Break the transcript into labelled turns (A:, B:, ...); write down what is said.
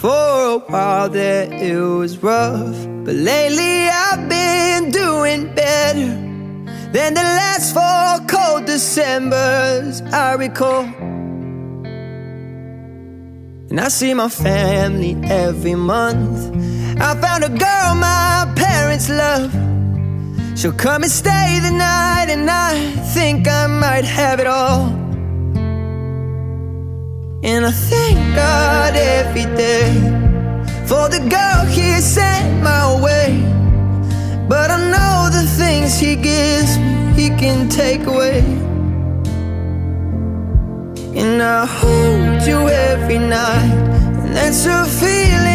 A: For a while there it was rough, but lately I've been doing better than the last 4 cold Decembers I recall. And I see my family every month. I found a girl my parents love. She'll come and stay the night, and I think I might have it all. And I thank God every day for the girl He sent my way. But I know the things He gives me, He can take away. And I hold you every night, and that's a feeling